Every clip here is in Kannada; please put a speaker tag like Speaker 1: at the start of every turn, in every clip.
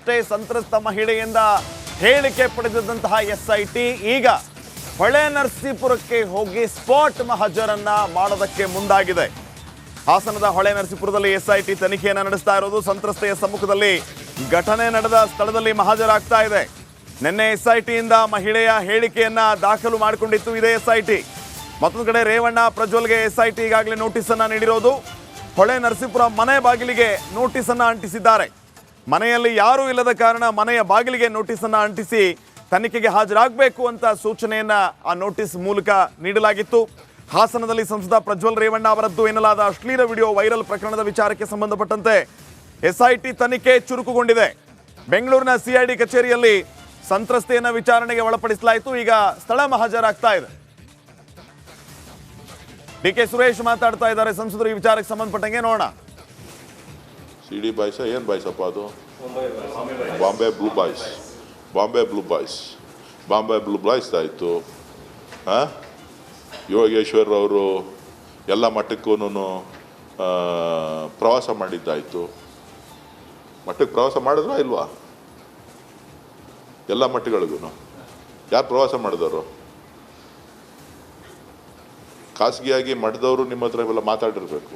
Speaker 1: ಈಗಷ್ಟೇ ಸಂತ್ರಸ್ತ ಮಹಿಳೆಯಿಂದ ಹೇಳಿಕೆ ಪಡೆದಿದ್ದಂತಹ SIT ಈಗ ಹೊಳೆ ನರಸೀಪುರಕ್ಕೆ ಹೋಗಿ ಸ್ಪಾಟ್ ಮಹಜರನ್ನ ಮಾಡೋದಕ್ಕೆ ಮುಂದಾಗಿದೆ. ಹಾಸನದ ಹೊಳೆ ನರಸೀಪುರದಲ್ಲಿ SIT ತನಿಖೆಯನ್ನು ನಡೆಸ್ತಾ ಇರೋದು. ಸಂತ್ರಸ್ತೆಯ ಸಮ್ಮುಖದಲ್ಲಿ ಘಟನೆ ನಡೆದ ಸ್ಥಳದಲ್ಲಿ ಮಹಾಜರಾಗ್ತಾ ಇದೆ. ನಿನ್ನೆ SIT ಇಂದ ಮಹಿಳೆಯ ಹೇಳಿಕೆಯನ್ನ ದಾಖಲು ಮಾಡಿಕೊಂಡಿತ್ತು ಇದೇ SIT. ಮತ್ತೊಂದು ಕಡೆ ರೇವಣ್ಣ ಪ್ರಜ್ವಲ್ಗೆ SIT ಈಗಾಗಲೇ ನೋಟಿಸ್ ಅನ್ನ ನೀಡಿರೋದು. ಹೊಳೆ ನರಸೀಪುರ ಮನೆ ಬಾಗಿಲಿಗೆ ನೋಟಿಸ್ ಅನ್ನ ಅಂಟಿಸಿದ್ದಾರೆ. ಮನೆಯಲ್ಲಿ ಯಾರೂ ಇಲ್ಲದ ಕಾರಣ ಮನೆಯ ಬಾಗಿಲಿಗೆ ನೋಟಿಸ್ ಅನ್ನ ಅಂಟಿಸಿ ತನಿಖೆಗೆ ಹಾಜರಾಗಬೇಕು ಅಂತ ಸೂಚನೆಯನ್ನ ಆ ನೋಟಿಸ್ ಮೂಲಕ ನೀಡಲಾಗಿತ್ತು. ಹಾಸನದಲ್ಲಿ ಸಂಸದ ಪ್ರಜ್ವಲ್ ರೇವಣ್ಣ ಅವರದ್ದು ಎನ್ನಲಾದ ಅಶ್ಲೀಲ ವಿಡಿಯೋ ವೈರಲ್ ಪ್ರಕರಣದ ವಿಚಾರಕ್ಕೆ ಸಂಬಂಧಪಟ್ಟಂತೆ SIT ತನಿಖೆ ಚುರುಕುಗೊಂಡಿದೆ. ಬೆಂಗಳೂರಿನ CID ಕಚೇರಿಯಲ್ಲಿ ಸಂತ್ರಸ್ತೆಯನ್ನ ವಿಚಾರಣೆಗೆ ಒಳಪಡಿಸಲಾಯಿತು. ಈಗ ಸ್ಥಳ ಮಹಾಜರಾಗ್ತಾ ಇದೆ. DK ಸುರೇಶ್ ಮಾತಾಡ್ತಾ ಇದ್ದಾರೆ. ಸಂಸದರು ಈ ವಿಚಾರಕ್ಕೆ ಸಂಬಂಧಪಟ್ಟಂಗೆ ನೋಡೋಣ.
Speaker 2: CD ಬಾಯ್ಸ್ ಏನು ಬಾಯ್ಸಪ್ಪ ಅದು? Bombay blue boys. Bombay blue boys ಆಯಿತು. ಯೋಗೇಶ್ವರ್ ಅವರು ಎಲ್ಲ ಮಠಕ್ಕೂ ಪ್ರವಾಸ ಮಾಡಿದ್ದಾಯಿತು. ಮಠಕ್ಕೆ ಪ್ರವಾಸ ಮಾಡಿದ್ರಾ ಇಲ್ವಾ? ಎಲ್ಲ ಮಠಗಳಿಗೂ ಯಾರು ಪ್ರವಾಸ ಮಾಡಿದವರು? ಖಾಸಗಿಯಾಗಿ ಮಠದವರು ನಿಮ್ಮ ಹತ್ರ ಇವೆಲ್ಲ ಮಾತಾಡಿರ್ಬೇಕು.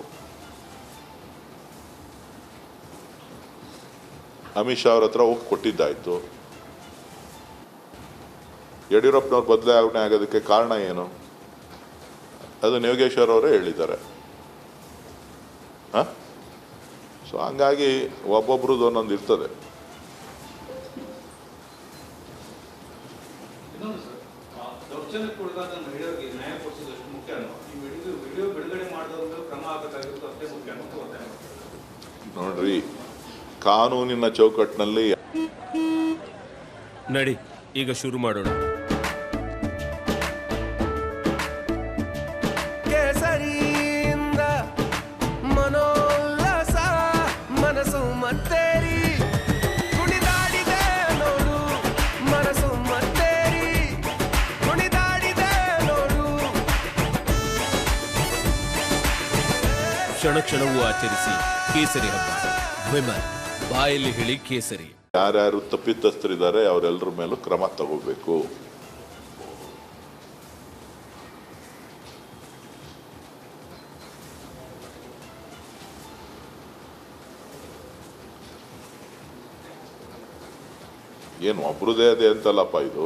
Speaker 2: ಅಮಿತ್ ಶಾ ಅವ್ರ ಹತ್ರ ಹೋಗಿ ಕೊಟ್ಟಿದ್ದಾಯಿತು. ಯಡಿಯೂರಪ್ಪನವ್ರು ಬದಲಾವಣೆ ಆಗೋದಕ್ಕೆ ಕಾರಣ ಏನು? ಅದನ್ನು ಯೋಗೇಶ್ವರ್ ಅವರೇ ಹೇಳಿದ್ದಾರೆ. ಸೊ ಹಂಗಾಗಿ ಒಬ್ಬೊಬ್ರದ್ದು ಒಂದೊಂದು ಇರ್ತದೆ. ನೋಡ್ರಿ, ಕಾನೂನಿನ ಚೌಕಟ್ಟಿನಲ್ಲಿ
Speaker 3: ನಡಿ ಈಗ ಶುರು ಮಾಡೋಣ.
Speaker 4: ಕೇಸರಿಯಿಂದ ಮನೋಲ್ಲಾಸ ಮನಸ್ಸು ಮತ್ತೇರಿ ಕುಣಿದಾಡಿದೆ ನೋಡು, ಮನಸ್ಸು ಮತ್ತೇರಿ ಕುಣಿದಾಡಿದೆ ನೋಡು.
Speaker 3: ಕ್ಷಣ ಕ್ಷಣವೂ ಆಚರಿಸಿ ಕೇಸರಿ ಹಬ್ಬ. ವಿಮಲ್ ಬಾಯಲ್ಲಿ ಹೇಳಿ ಕೇಸರಿ.
Speaker 2: ಯಾರ್ಯಾರು ತಪ್ಪಿತಸ್ಥರಿದ್ದಾರೆ ಅವರೆಲ್ಲರ ಮೇಲೂ ಕ್ರಮ ತಗೋಬೇಕು. ಏನು ಒಬ್ರದೇ ಅದೇ ಅಂತಲ್ಲಪ್ಪ ಇದು.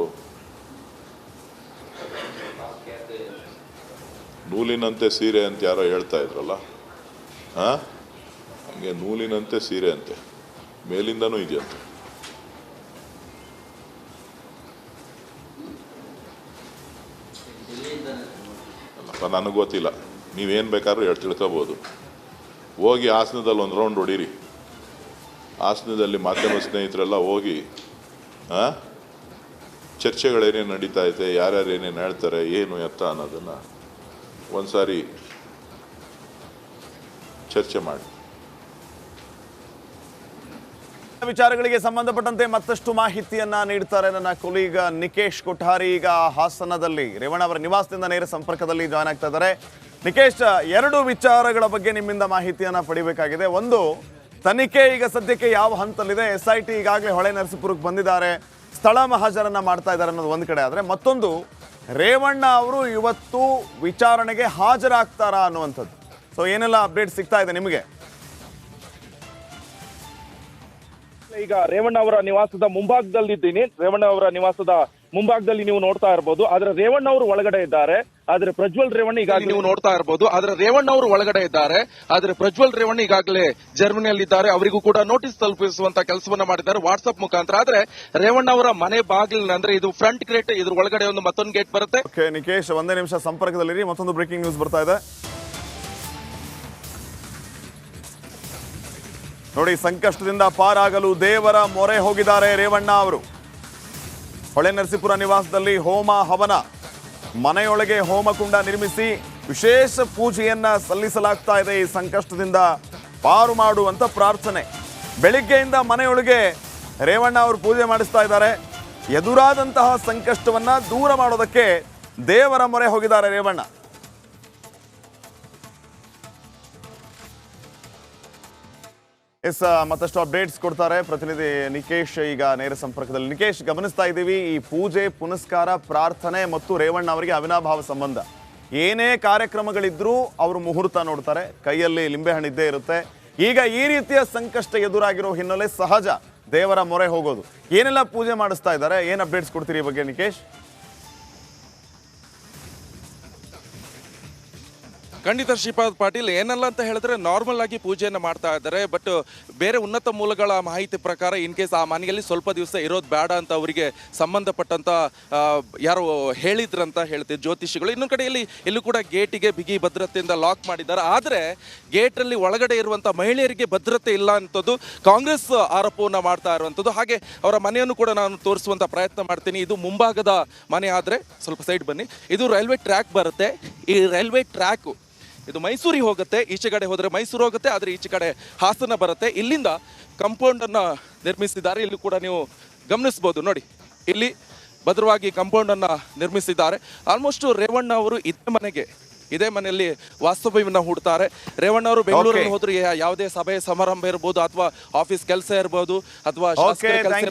Speaker 2: ನೂಲಿನಂತೆ ಸೀರೆ ಅಂತ ಯಾರೋ ಹೇಳ್ತಾ ಇದ್ರಲ್ಲ, ಹಂಗೆ ನೂಲಿನಂತೆ ಸೀರೆ ಅಂತೆ ಮೇಲಿಂದನೂ ಇದೆಯಂತೆ. ಅಲ್ಲಪ್ಪ, ನನಗೆ ಗೊತ್ತಿಲ್ಲ. ನೀವೇನು ಬೇಕಾದ್ರೂ ತಿಳ್ಕೊಬೋದು. ಹೋಗಿ ಹಾಸನದಲ್ಲಿ ಒಂದು ರೌಂಡ್ ಹೊಡೀರಿ. ಹಾಸನದಲ್ಲಿ ಮಾಧ್ಯಮ ಸ್ನೇಹಿತರೆಲ್ಲ ಹೋಗಿ ಚರ್ಚೆಗಳೇನೇನು ನಡೀತಾ ಇದೆ, ಯಾರ್ಯಾರು ಏನೇನು ಹೇಳ್ತಾರೆ, ಏನು ಎತ್ತ ಅನ್ನೋದನ್ನು ಒಂದ್ಸಾರಿ ಚರ್ಚೆ ಮಾಡಿ.
Speaker 1: ವಿಚಾರಗಳಿಗೆ ಸಂಬಂಧಪಟ್ಟಂತೆ ಮತ್ತಷ್ಟು ಮಾಹಿತಿಯನ್ನ ನೀಡ್ತಾರೆ ನನ್ನ ಕೊಲೀಗ ನಿಕೇಶ್ ಕೊಠಾರಿ. ಈಗ ಹಾಸನದಲ್ಲಿ ರೇವಣ್ಣ ಅವರ ನಿವಾಸದಿಂದ ನೇರ ಸಂಪರ್ಕದಲ್ಲಿ ಜಾಯ್ನ್ ಆಗ್ತಾ ಇದ್ದಾರೆ. ನಿಕೇಶ್, ಎರಡು ವಿಚಾರಗಳ ಬಗ್ಗೆ ನಿಮ್ಮಿಂದ ಮಾಹಿತಿಯನ್ನ ಪಡಿಬೇಕಾಗಿದೆ. ಒಂದು, ತನಿಖೆ ಈಗ ಸದ್ಯಕ್ಕೆ ಯಾವ ಹಂತದಲ್ಲಿದೆ? SIT ಈಗಾಗಲೇ ಹೊಳೆ ನರಸೀಪುರಕ್ಕೆ ಬಂದಿದ್ದಾರೆ, ಸ್ಥಳ ಮಹಾಜರನ್ನ ಮಾಡ್ತಾ ಇದ್ದಾರೆ ಅನ್ನೋದು ಒಂದು ಕಡೆ. ಆದರೆ ಮತ್ತೊಂದು, ರೇವಣ್ಣ ಅವರು ಇವತ್ತು ವಿಚಾರಣೆಗೆ ಹಾಜರಾಗ್ತಾರಾ ಅನ್ನುವಂಥದ್ದು. ಸೊ ಏನೆಲ್ಲ ಅಪ್ಡೇಟ್ ಸಿಗ್ತಾ ಇದೆ ನಿಮಗೆ?
Speaker 5: ಈಗ ರೇವಣ್ಣ ಅವರ ನಿವಾಸದ ಮುಂಭಾಗದಲ್ಲಿದ್ದೀನಿ. ರೇವಣ್ಣ ಅವರ ನಿವಾಸದ ಮುಂಭಾಗದಲ್ಲಿ ನೀವು ನೋಡ್ತಾ ಇರಬಹುದು. ಆದ್ರೆ ರೇವಣ್ಣ ಅವರು ಒಳಗಡೆ ಇದ್ದಾರೆ. ಆದ್ರೆ ಪ್ರಜ್ವಲ್ ರೇವಣ್ಣ ಈಗಾಗಲೇ ನೀವು ನೋಡ್ತಾ ಇರಬಹುದು. ಆದ್ರೆ ರೇವಣ್ಣ ಅವರು ಒಳಗಡೆ ಇದ್ದಾರೆ. ಆದ್ರೆ ಪ್ರಜ್ವಲ್ ರೇವಣ್ಣ ಈಗಾಗಲೇ ಜರ್ಮನಿಯಲ್ಲಿದ್ದಾರೆ. ಅವರಿಗೂ ಕೂಡ ನೋಟಿಸ್ ತಲುಪಿಸುವಂತ ಕೆಲಸವನ್ನ ಮಾಡಿದ್ದಾರೆ ವಾಟ್ಸ್ಆಪ್ ಮುಖಾಂತರ. ಆದ್ರೆ ರೇವಣ್ಣ ಅವರ ಮನೆ ಬಾಗಿಲಿನ, ಅಂದ್ರೆ ಇದು ಫ್ರಂಟ್ ಗೇಟ್, ಇದ್ರ ಒಳಗಡೆ ಒಂದು ಮತ್ತೊಂದು ಗೇಟ್ ಬರುತ್ತೆ.
Speaker 1: ಓಕೆ ನಿಕೇಶ್, ಒಂದೇ ನಿಮಿಷ ಸಂಪರ್ಕದಲ್ಲಿರಿ. ಮತ್ತೊಂದು ಬ್ರೇಕಿಂಗ್ ನ್ಯೂಸ್ ಬರ್ತಾ ಇದೆ ನೋಡಿ. ಸಂಕಷ್ಟದಿಂದ ಪಾರಾಗಲು ದೇವರ ಮೊರೆ ಹೋಗಿದ್ದಾರೆ ರೇವಣ್ಣ ಅವರು. ಹೊಳೆ ನರಸೀಪುರ ನಿವಾಸದಲ್ಲಿ ಹೋಮ ಹವನ, ಮನೆಯೊಳಗೆ ಹೋಮಕುಂಡ ನಿರ್ಮಿಸಿ ವಿಶೇಷ ಪೂಜೆಯನ್ನ ಸಲ್ಲಿಸಲಾಗ್ತಾ ಇದೆ. ಈ ಸಂಕಷ್ಟದಿಂದ ಪಾರು ಮಾಡುವಂತ ಪ್ರಾರ್ಥನೆ. ಬೆಳಿಗ್ಗೆಯಿಂದ ಮನೆಯೊಳಗೆ ರೇವಣ್ಣ ಅವರು ಪೂಜೆ ಮಾಡಿಸ್ತಾ ಇದ್ದಾರೆ. ಎದುರಾದಂತಹ ಸಂಕಷ್ಟವನ್ನ ದೂರ ಮಾಡೋದಕ್ಕೆ ದೇವರ ಮೊರೆ ಹೋಗಿದ್ದಾರೆ ರೇವಣ್ಣ. ಎಸ್, ಮತ್ತಷ್ಟು ಅಪ್ಡೇಟ್ಸ್ ಕೊಡ್ತಾರೆ ಪ್ರತಿನಿಧಿ ನಿಕೇಶ್ ಈಗ ನೇರ ಸಂಪರ್ಕದಲ್ಲಿ. ನಿಕೇಶ್, ಗಮನಿಸ್ತಾ ಇದ್ದೀವಿ ಈ ಪೂಜೆ ಪುನಸ್ಕಾರ, ಪ್ರಾರ್ಥನೆ ಮತ್ತು ರೇವಣ್ಣ ಅವರಿಗೆ ಅವಿನಾಭಾವ ಸಂಬಂಧ. ಏನೇ ಕಾರ್ಯಕ್ರಮಗಳಿದ್ರೂ ಅವರು ಮುಹೂರ್ತ ನೋಡ್ತಾರೆ, ಕೈಯಲ್ಲಿ ಲಿಂಬೆಹಣ್ಣು ಇದ್ದೇ ಇರುತ್ತೆ. ಈಗ ಈ ರೀತಿಯ ಸಂಕಷ್ಟ ಎದುರಾಗಿರೋ ಹಿನ್ನೆಲೆ ಸಹಜ ದೇವರ ಮೊರೆ ಹೋಗೋದು. ಏನೆಲ್ಲ ಪೂಜೆ ಮಾಡಿಸ್ತಾ ಇದ್ದಾರೆ, ಏನು ಅಪ್ಡೇಟ್ಸ್ ಕೊಡ್ತೀರಿ ಈ ಬಗ್ಗೆ ನಿಕೇಶ್?
Speaker 6: ಖಂಡಿತ ಶ್ರೀಪಾದ್ ಪಾಟೀಲ್, ಏನಲ್ಲ ಅಂತ ಹೇಳಿದ್ರೆ ನಾರ್ಮಲ್ ಆಗಿ ಪೂಜೆಯನ್ನು ಮಾಡ್ತಾ ಇದ್ದಾರೆ. ಬಟ್ ಬೇರೆ ಉನ್ನತ ಮೂಲಗಳ ಮಾಹಿತಿ ಪ್ರಕಾರ ಇನ್ ಕೇಸ್ ಆ ಮನೆಯಲ್ಲಿ ಸ್ವಲ್ಪ ದಿವಸ ಇರೋದು ಬೇಡ ಅಂತ ಅವರಿಗೆ ಸಂಬಂಧಪಟ್ಟಂತ ಯಾರು ಹೇಳಿದ್ರಂತ ಹೇಳ್ತೀವಿ ಜ್ಯೋತಿಷಿಗಳು. ಇನ್ನೊಂದು ಕಡೆಯಲ್ಲಿ ಎಲ್ಲೂ ಕೂಡ ಗೇಟಿಗೆ ಬಿಗಿ ಭದ್ರತೆಯಿಂದ ಲಾಕ್ ಮಾಡಿದ್ದಾರೆ. ಆದರೆ ಗೇಟಲ್ಲಿ ಒಳಗಡೆ ಇರುವಂಥ ಮಹಿಳೆಯರಿಗೆ ಭದ್ರತೆ ಇಲ್ಲ ಅಂತದ್ದು ಕಾಂಗ್ರೆಸ್ ಆರೋಪವನ್ನು ಮಾಡ್ತಾ ಇರುವಂಥದ್ದು. ಹಾಗೆ ಅವರ ಮನೆಯನ್ನು ಕೂಡ ನಾನು ತೋರಿಸುವಂಥ ಪ್ರಯತ್ನ ಮಾಡ್ತೀನಿ. ಇದು ಮುಂಭಾಗದ ಮನೆ, ಆದರೆ ಸ್ವಲ್ಪ ಸೈಡ್ ಬನ್ನಿ. ಇದು ರೈಲ್ವೆ ಟ್ರ್ಯಾಕ್ ಬರುತ್ತೆ. ಈ ರೈಲ್ವೆ ಟ್ರ್ಯಾಕು ಇದು ಮೈಸೂರಿಗೆ ಹೋಗುತ್ತೆ. ಈಚೆ ಕಡೆ ಹೋದರೆ ಮೈಸೂರು ಹೋಗುತ್ತೆ, ಆದರೆ ಈಚೆ ಕಡೆ ಹಾಸನ ಬರುತ್ತೆ. ಇಲ್ಲಿಂದ ಕಂಪೌಂಡನ್ನು ನಿರ್ಮಿಸಿದ್ದಾರೆ. ಇಲ್ಲಿ ಕೂಡ ನೀವು ಗಮನಿಸ್ಬೋದು ನೋಡಿ, ಇಲ್ಲಿ ಭದ್ರವಾಗಿ ಕಾಂಪೌಂಡನ್ನು ನಿರ್ಮಿಸಿದ್ದಾರೆ. ಆಲ್ಮೋಸ್ಟ್ ರೇವಣ್ಣ ಅವರು ಇದೇ ಮನೆಯಲ್ಲಿ ವಾಸ್ತವ್ಯವನ್ನು ಹೂಡ್ತಾರೆ. ರೇವಣ್ಣ ಅವರು ಬೆಂಗಳೂರಲ್ಲಿ ಹೋದ್ರೆ ಯಾವುದೇ ಸಭೆ ಸಮಾರಂಭ ಇರ್ಬೋದು, ಅಥವಾ ಆಫೀಸ್ ಕೆಲಸ ಇರ್ಬೋದು, ಅಥವಾ ಶಾಸಕರ ಕೆಲಸ